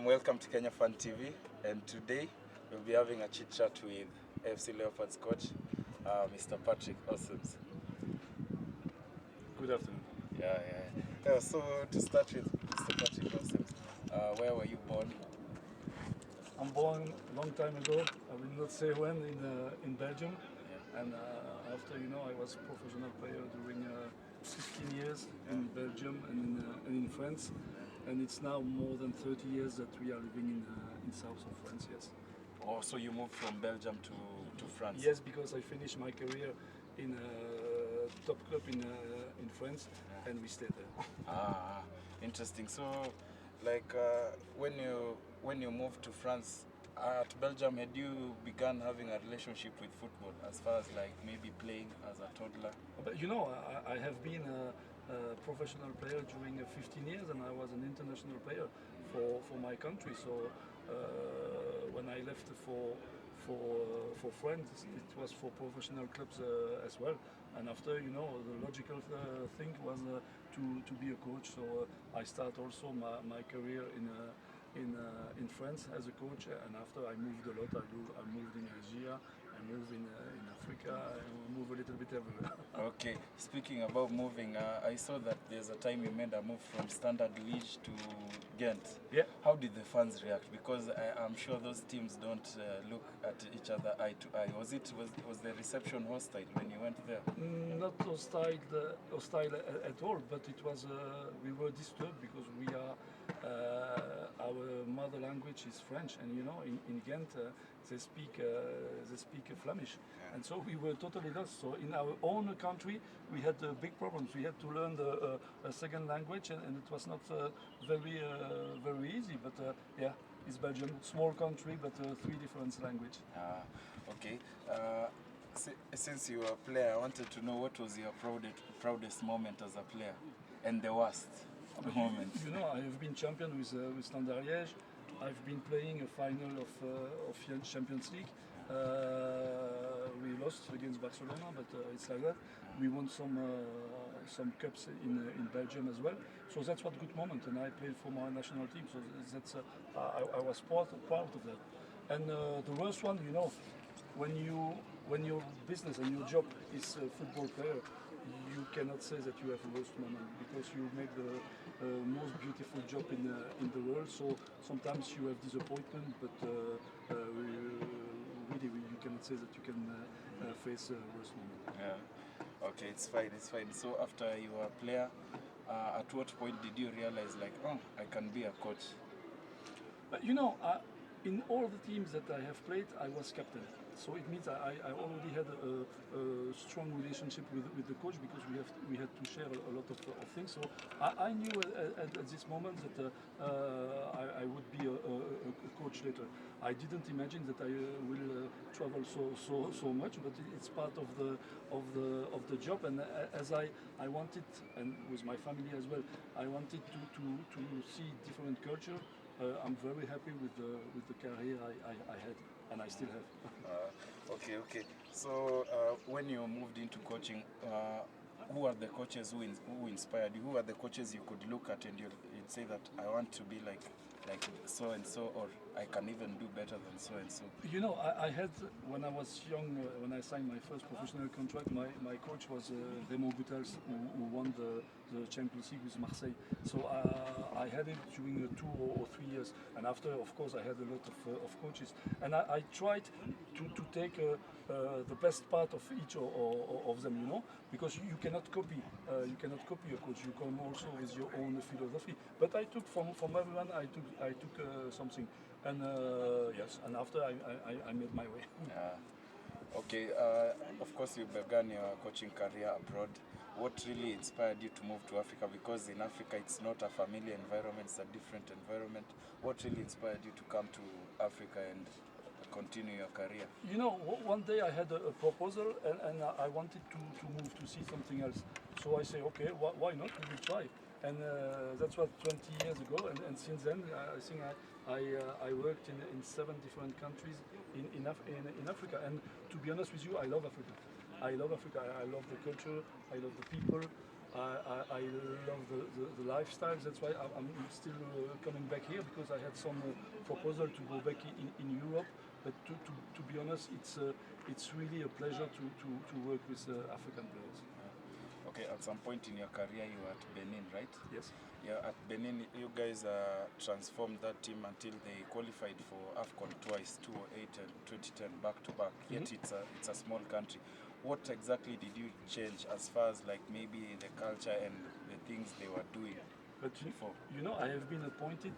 Welcome to Kenya Fan TV, and today we'll be having a chit chat with FC Leopards coach, Mr. Patrick Osems. Good afternoon. So to start with, Mr. Patrick Osems, where were you born? I'm born a long time ago. I will not say when, in Belgium. Yeah. And after, I was a professional player during 15 years in Belgium and in France. And it's now more than 30 years that we are living in south of France, yes. Oh, so you moved from Belgium to France? Yes, because I finished my career in a top club in France, and we stayed there. Interesting. So, like when you moved to France, at Belgium, had you begun having a relationship with football as far as like maybe playing as a toddler? But I have been a professional player during 15 years, and I was an international player for my country. So when I left for France, it was for professional clubs as well. And after, the logical thing was to be a coach. So I start also my career in France as a coach, and after I moved a lot. I moved in Asia, I moved in Africa, I moved a little bit everywhere. Okay, speaking about moving, I saw that there's a time you made a move from Standard Liège to Ghent. Yeah. How did the fans react? Because I'm sure those teams don't look at each other eye to eye. Was the reception hostile when you went there? Not hostile at all, but it was we were disturbed because we are our mother language is French, and in Ghent they speak Flemish, and so we were totally lost. So in our own country we had big problems. We had to learn a second language, and it was not very easy. But it's Belgium, small country, but three different language. Okay. Since you were a player, I wanted to know what was your proudest moment as a player, and the worst moment. I have been champion with Standard Liège. I've been playing a final of Champions League. We lost against Barcelona, but it's like that. We won some cups in Belgium as well. So that's what good moment, and I played for my national team. So that's I was proud of that. And the worst one, when your business and your job is a football player, you cannot say that you have a worst moment because you make the most beautiful job in the world. So sometimes you have disappointment, but really you cannot say that you can face a worst moment. Yeah. Okay, it's fine. So after you were a player, at what point did you realize like, oh, I can be a coach? But in all the teams that I have played, I was captain. So it means I already had a strong relationship with the coach because we had to share a lot of things. So I knew at this moment that I would be a coach later. I didn't imagine that I will travel so much, but it's part of the job. And as I wanted, and with my family as well, I wanted to see different culture. I'm very happy with the career I had, and I still have. Okay. So when you moved into coaching, who are the coaches who inspired you? Who are the coaches you could look at and you'd say that I want to be like so and so, or I can even do better than so and so? I had, when I was young, when I signed my first professional contract, my coach was Raymond Boutels, who won the Champions League with Marseille. So I had it during 2 or 3 years, and after, of course, I had a lot of coaches, and I tried to take the best part of each of them, because you cannot copy a coach. You come also with your own philosophy. But I took from everyone. I took something, and yes, and after I made my way. Okay. Of course, you began your coaching career abroad. What really inspired you to move to Africa? Because in Africa, it's not a familiar environment; it's a different environment. What really inspired you to come to Africa and continue your career? One day I had a proposal, and I wanted to move to see something else. So I say, okay, why not? We will try. And that's what 20 years ago. And since then, I think I worked in 7 different countries in Africa. And to be honest with you, I love Africa. I love the culture. I love the people. I love the lifestyle. That's why I'm still coming back here because I had some proposal to go back in Europe. But to be honest, it's really a pleasure to work with African players. Okay, at some point in your career, you were at Benin, right? Yes. Yeah, at Benin, you guys transformed that team until they qualified for AFCON twice, 2008 and 2010, back to back. Yet it's a small country. What exactly did you change as far as like maybe the culture and the things they were doing But before? you know, I have been appointed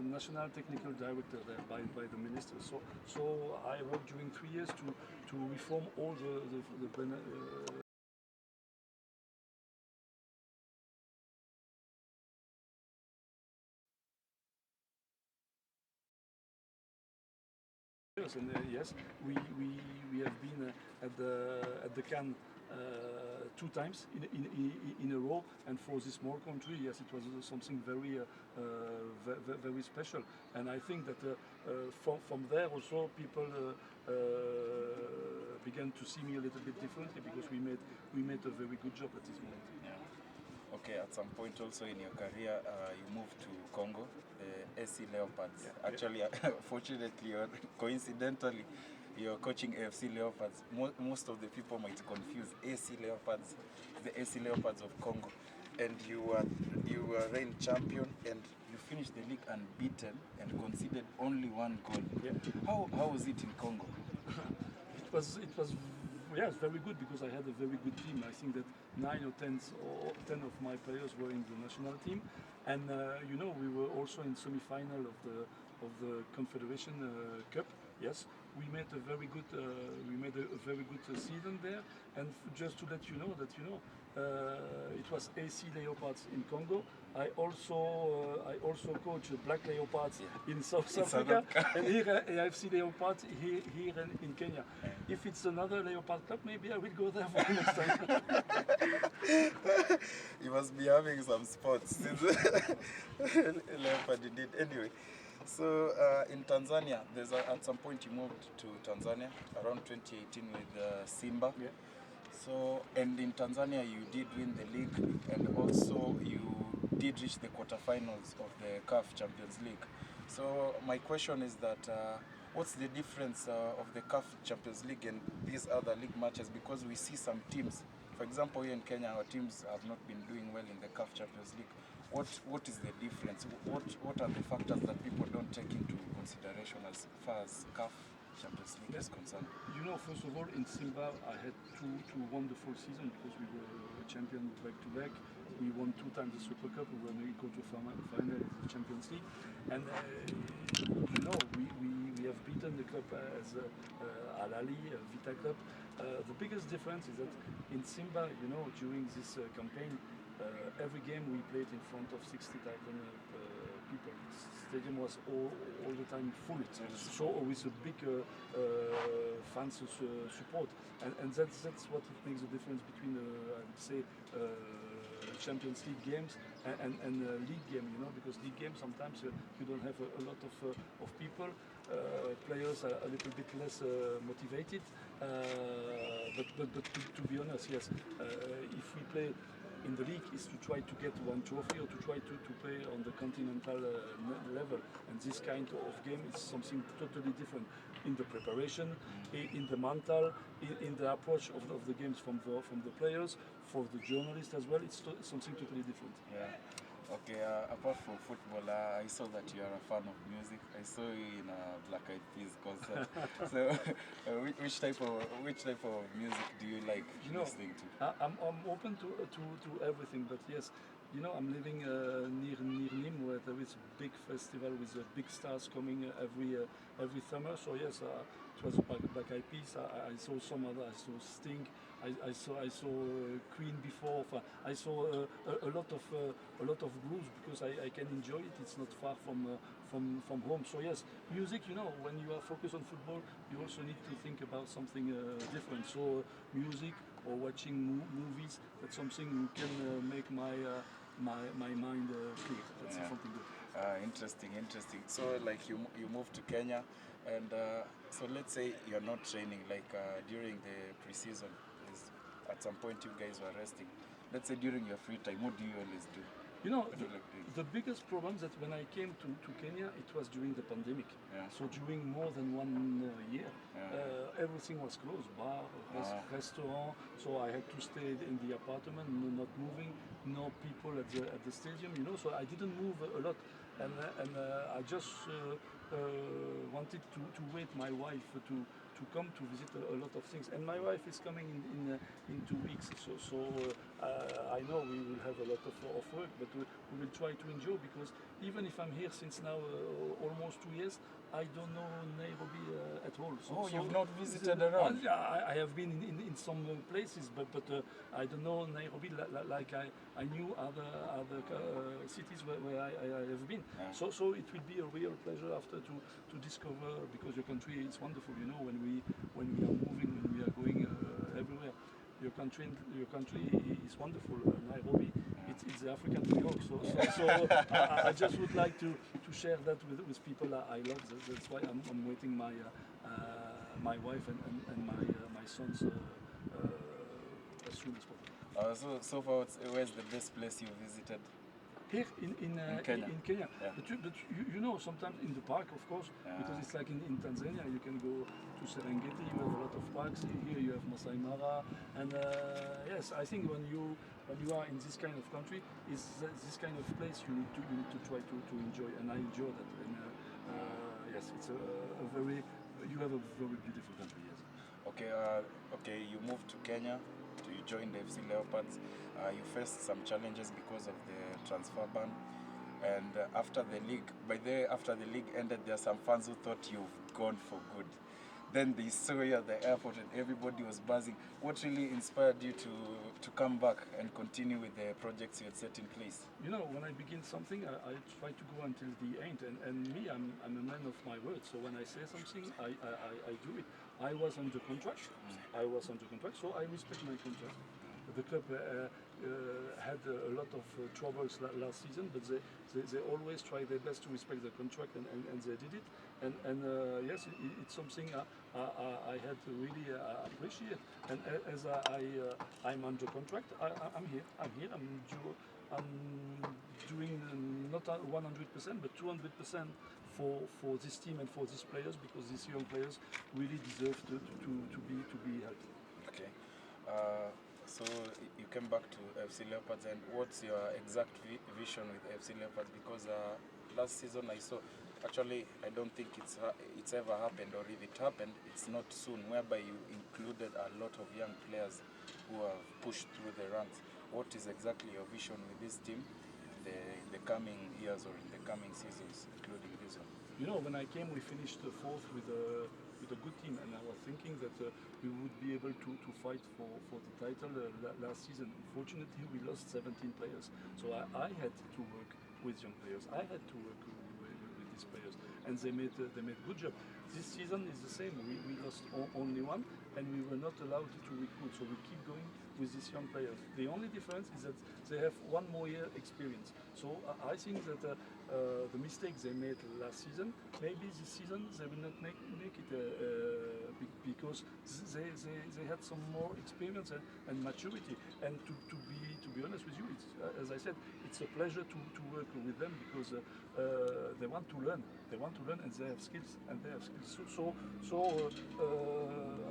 national technical director there by the minister. So I worked during 3 years to reform all the Yes, and yes, we have been at the CAN 2 times in a row, and for this small country, yes, it was something very special. And I think that from there also people began to see me a little bit differently because we made a very good job at this moment. Yeah. Okay, at some point also in your career, you moved to Congo, the AC Leopards. Yeah. Actually, fortunately or coincidentally, you're coaching AFC Leopards. Most of the people might confuse AC Leopards, the AC Leopards of Congo. And you were reigning champion, and you finished the league unbeaten and conceded only 1 goal. Yeah. How was it in Congo? It was yes, very good because I had a very good team. I think that 9 or 10 of my players were in the national team, and you know, we were also in semi-final of the Confederation Cup. Yes, we made a very good season there. And just to let you know that it was AC Leopards in Congo. I also coach Black Leopards in South Africa, and here AFC Leopards here in Kenya. If it's another Leopard Club, maybe I will go there for the next time. You must be having some spots since Leopard indeed. Anyway, so in Tanzania, at some point you moved to Tanzania around 2018 with Simba. Yeah. So, and in Tanzania you did win the league, and also you did reach the quarterfinals of the CAF Champions League. So my question is that what's the difference of the CAF Champions League and these other league matches? Because we see some teams, for example, here in Kenya, our teams have not been doing well in the CAF Champions League. What is the difference? What are the factors that people don't take into consideration as far as CAF Champions League is concerned? You know, first of all, in Simba, I had two wonderful seasons because we were champion back to back. We won 2 times the Super Cup. We were in quarter final of the Champions League, and you know, we have beaten the club as Al Ahly, Vita Club. The biggest difference is that in Simba, you know, during this campaign, every game we played in front of 60,000 people. The stadium was all the time full, so with a big fans support, and that's what makes the difference between I would say Champions League games and league game. You know, because league games sometimes you don't have a lot of people. Players are a little bit less motivated, but to be honest, yes, if we play in the league is to try to get 1 trophy or to try to play on the continental level, and this kind of game is something totally different in the preparation, in the mental, in the approach of the games from the players, for the journalists as well. It's something totally different. Yeah. Okay, apart from football, I saw that you are a fan of music. I saw you in a Black Eyed Peas concert. So, which type of music do you like listening to? I'm open to everything, but yes, you know, I'm living near Nîmes, where there is a big festival with big stars coming every summer. So yes, it was Black Eyed Peas. I saw some other. I saw Sting. I saw Queen before. I saw a lot of blues because I can enjoy it. It's not far from home. So yes, music. You know, when you are focused on football, you also need to think about something different. So music or watching movies. That's something who can make my mind clear. That's something good. Interesting. So like you moved to Kenya, and so let's say you're not training like during the preseason. At some point you guys were resting. let's say during your free time, what do you always do? You know, What do you like doing? the biggest problem that when I came to Kenya, it was during the pandemic. Yeah. So during more than 1 year, Yeah. everything was closed, bar, restaurant. So I had to stay in the apartment, not moving, no people at the stadium. You know, so I didn't move a lot, and I just wanted to wait my wife to come to visit a lot of things. And my wife is coming in 2 weeks, so I know we will have a lot of work, but we will try to enjoy, because even if I'm here since now almost 2 years, I don't know Nairobi at all. Oh, you've not visited around? I have been in some places, but I don't know Nairobi like I knew other cities where I have been. Yeah. So it will be a real pleasure after to discover, because your country is wonderful. You know, when we are moving, when we are going everywhere. Your country is wonderful. Nairobi, it's the African New York. So I just would like to share that with people I love. That's why I'm waiting my wife and my sons as soon as possible. So far, where's the best place you visited? Here in Kenya. Yeah. But you know, sometimes in the park, of course, because it's like in Tanzania, you can go to Serengeti. You have a lot of parks. Here you have Masai Mara, and yes, I think when you are in this kind of country, is this kind of place you need to try to enjoy, and I enjoy that. And yes, it's a very you have a very beautiful country. Yes. Okay, you moved to Kenya. You joined the FC Leopards. You faced some challenges because of the transfer ban, and after the league ended, there are some fans who thought you've gone for good. Then they saw you at the airport and everybody was buzzing. What really inspired you to come back and continue with the projects you had set in place? You know, when I begin something, I try to go until the end. And me, I'm a man of my word. So when I say something, I do it. I was under contract. So I respect my contract. The club had a lot of troubles last season, but they always try their best to respect the contract, and they did it. And yes, it's something I had to really appreciate. And as I'm under contract, I'm here. I'm doing not 100%, but 200% for this team and for these players, because these young players really deserve to be helped. Okay. So you came back to FC Leopards, and what's your exact vision with FC Leopards? Because last season I saw, actually I don't think it's ever happened, or if it happened, it's not soon, whereby you included a lot of young players who have pushed through the ranks. What is exactly your vision with this team in the coming years or in the coming seasons, including this one? You know, when I came, we finished fourth with a good team, and I was thinking that we would be able to fight for the title last season. Unfortunately, we lost 17 players, so I had to work with young players. I had to work with these players, and they made good job. This season is the same. We lost only one, and we were not allowed to recruit, so we keep going with these young players. The only difference is that they have one more year experience. So I think that the mistakes they made last season, maybe this season they will not make it because they had some more experience and maturity. And to be honest with you, it's, as I said, it's a pleasure to work with them, because they want to learn. They want to learn, and they have skills.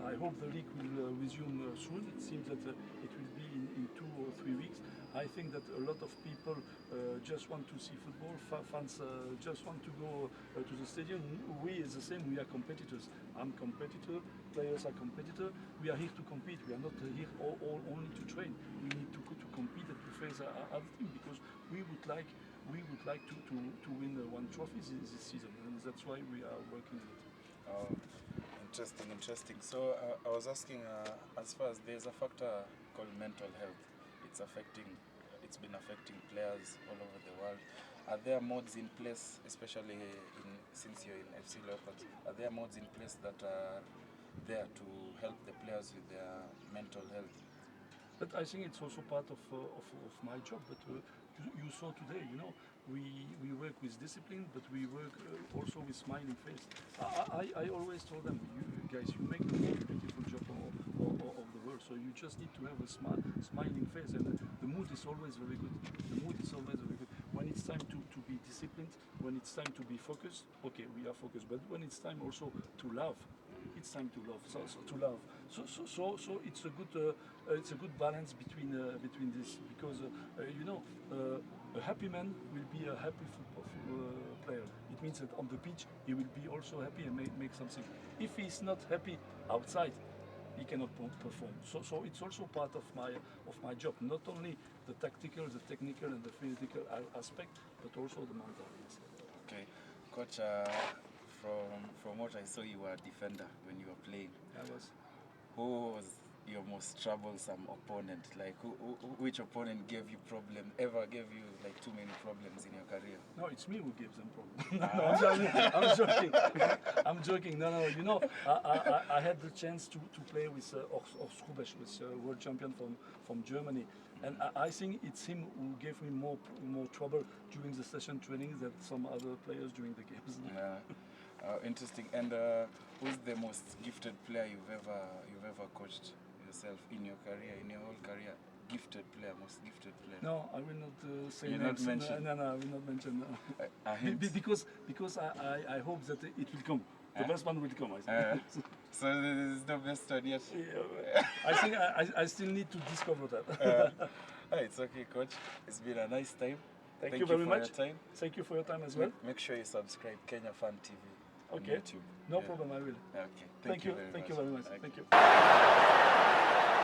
I hope the league will resume soon. It seems that it will be in 2 or 3 weeks. I think that a lot of people just want to see football. Fans just want to go to the stadium. We is the same. We are competitors. I'm competitor. Players are competitor. We are here to compete. We are not here only to train. We need to compete and to face other team, because we would like to win one trophy this season, and that's why we are working on it. Oh, interesting. So I was asking, as far as there's a factor called mental health, it's been affecting players all over the world. Are there modes in place, especially since you're in FC Leopards, are there modes in place that are there to help the players with their mental health? But I think it's also part of my job. But you saw today, you know, we work with discipline, but we work also with smiling face. I always told them, you guys, you make the most beautiful job of the world. ball. So you just need to have a smiling face, and the mood is always very good. The mood is always very good. When it's time to be disciplined, when it's time to be focused, okay, we are focused. But when it's time also to love, it's time to love. So to love. So it's a good balance between this, because a happy man will be a happy football player. It means that on the pitch he will be also happy and make something. If he's not happy outside, he cannot perform. So it's also part of my job. Not only the tactical, the technical, and the physical aspect, but also the mental. Okay, coach. From what I saw, you were a defender when you were playing. I was. Who was your most troublesome opponent? Like, which opponent gave you ever gave you like too many problems in your career? No, it's me who gives them problems. No, I'm joking. I'm joking. No. You know, I had the chance to play with Horst Rubesch, with world champion from Germany, and I think it's him who gave me more trouble during the session training than some other players during the games. Yeah. Interesting. And who's the most gifted player you've ever coached yourself in your career, in your whole career? Gifted player, most gifted player. No, I will not say You'll names. not mention. No, I will not mention. A hint. Because I hope that it will come. The best one will come, I think. So this is the best one yet. Yeah, I think I still need to discover that. It's okay, coach. It's been a nice time. Thank you very for much. your time. Thank you for your time as well. Make sure you subscribe Kenya Fan TV on Okay. YouTube. No problem, I will. Okay. Thank you. Very Thank much. you very much. Okay. Thank you.